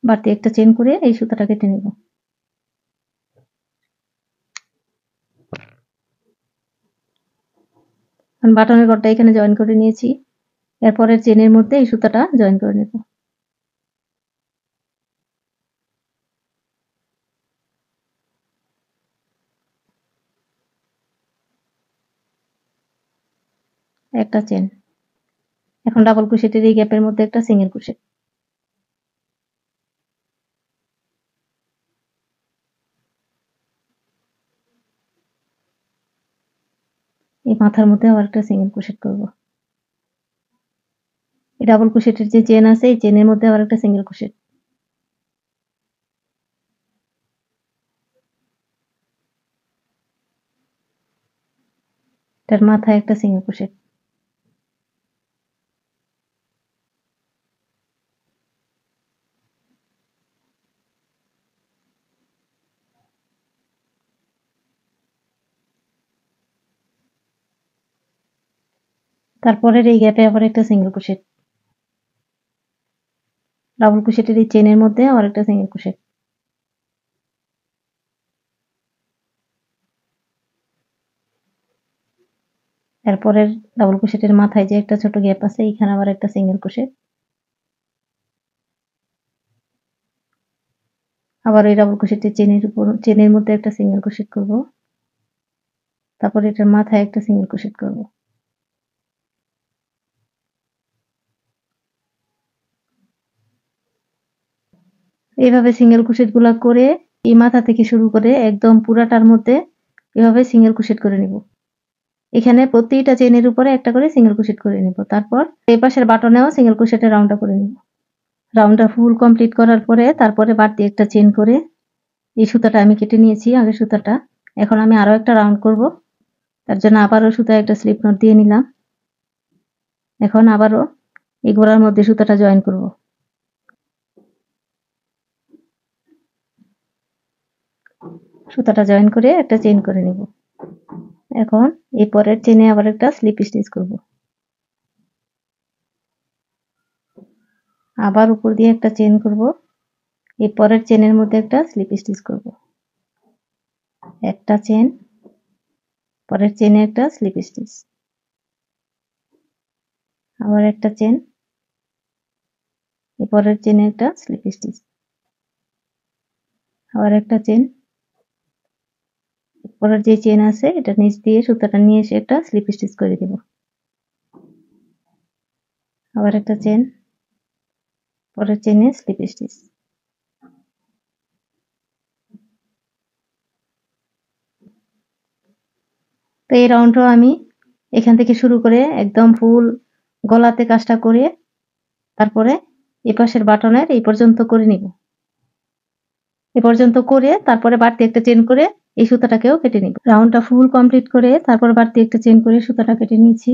বাড়তি একটা চেন করে এই সুতাটা কেটে নেব। বাটনের ঘরটা এখানে জয়েন করে নিয়েছি। এরপরের চেনের মধ্যে এই সুতাটা জয়েন করে নেব। একটা চেন। এখন ডাবল ক্রোশেটের এই গ্যাপের মধ্যে একটা সিঙ্গেল ক্রোশেট। এই মাথার মধ্যে আবার একটা সিঙ্গেল ক্রোশেট করব। এই ডাবল ক্রোশেটের যে চেন আছে এই চেনের মধ্যে আবার একটা সিঙ্গেল ক্রোশেট। এটার মাথায় একটা সিঙ্গেল ক্রোশেট। তারপরের এই গ্যাপে আবার একটা সিঙ্গেল ক্রোশেট। ডাবল ক্রোশেটের এই চেনের মধ্যে আবার একটা সিঙ্গেল ক্রোশেট। এরপরের ডাবল ক্রোশেটের মাথায় যে একটা ছোট গ্যাপ আছে এখানে আবার একটা সিঙ্গেল ক্রোশেট। আবার এই ডাবল ক্রোশেটের চেনের মধ্যে একটা সিঙ্গেল ক্রোশেট করব। তারপর এটার মাথায় একটা সিঙ্গেল ক্রোশেট করব। এইভাবে সিঙ্গেল ক্রোশেট গুলা করে এই মাথা থেকে শুরু করে একদম পুরাটার মধ্যে এভাবে সিঙ্গেল ক্রোশেট করে নিব। এখানে প্রতিটা চেনের উপরে একটা করে সিঙ্গেল ক্রোশেট করে নিব। তারপর এই পাশের বাটনেও সিঙ্গেল ক্রোশেটের রাউন্ডটা করে নিব। রাউন্ডটা ফুল কমপ্লিট করার পরে তারপরে বাড়তি একটা চেন করে এই সুতাটা আমি কেটে নিয়েছি আগের সুতাটা। এখন আমি আরো একটা রাউন্ড করব। তার জন্য আবারও সুতায় একটা স্লিপ নট দিয়ে নিলাম। এখন আবারও এই গোড়ার মধ্যে সুতাটা জয়েন করব। সুতাটা জয়েন করে একটা চেন করে নিব। এখন এই পরের চেনে আবার একটা স্লিপ স্টিচ করব। আবার উপর দিয়ে একটা চেন করব। এই পরের চেনের মধ্যে একটা স্লিপ স্টিচ করব। একটা চেন, পরের চেনে একটা স্লিপ স্টিচ, আবার একটা চেন, পরের চেনে একটা স্লিপ স্টিচ, আবার একটা চেন, পরের যে চেন আছে এটা নিচ দিয়ে সুতাটা নিয়ে এসে একটা স্লিপ স্টিচ করে দেব, আবার একটা চেন, পরের চেনে স্লিপ স্টিচ। তো এই রাউন্ডটাও আমি এখান থেকে শুরু করে একদম ফুল গলাতে কাজটা করে তারপরে এপাশের বাটনের এই পর্যন্ত করে নিব। এ পর্যন্ত করে তারপরে বাড়তি একটা চেন করে এই সুতাটাকেও কেটে নিব। রাউন্ডটা ফুল কমপ্লিট করে তারপর বাড়তি একটা চেন করে সুতাটা কেটে নিয়েছি।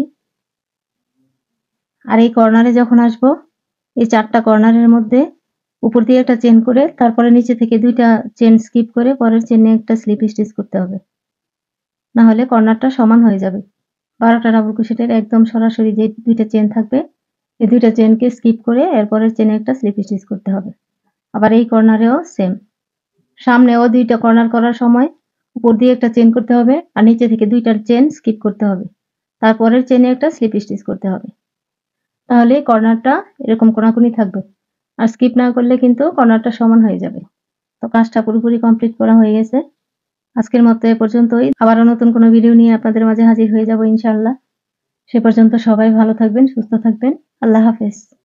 আর এই কর্নারে যখন আসব, এই 4টা কর্নারের মধ্যে উপর দিয়ে একটা চেন করে তারপরে নিচে থেকে 2টা চেন স্কিপ করে পরের চেনে একটা স্লিপ স্টিচ করতে হবে, না হলে কর্নারটা সমান হয়ে যাবে। 12টা ডাবল ক্রোশেটের একদম সরাসরি যে 2টা চেন থাকবে এই 2টা চেনকে স্কিপ করে এরপরের চেনে একটা স্লিপ স্টিচ করতে হবে। আবার এই কর্নারেও সেম, সামনেও 2টা কর্নার করার সময় উপর দিয়ে একটা চেন করতে হবে আর নিচে থেকে 2টার চেন স্কিপ করতে হবে, তারপরের চেনে একটা স্লিপ স্টিচ করতে হবে, তাহলে কর্নারটা এরকম কোনাকুনি থাকবে। আর স্কিপ না করলে কিন্তু কর্নারটা সমান হয়ে যাবে। তো কাজটা পুরোপুরি কমপ্লিট করা হয়ে গেছে। আজকের মতো এ পর্যন্তই। আবারও নতুন কোনো ভিডিও নিয়ে আপনাদের মাঝে হাজির হয়ে যাব ইনশাআল্লাহ। সে পর্যন্ত সবাই ভালো থাকবেন, সুস্থ থাকবেন। আল্লাহ হাফেজ।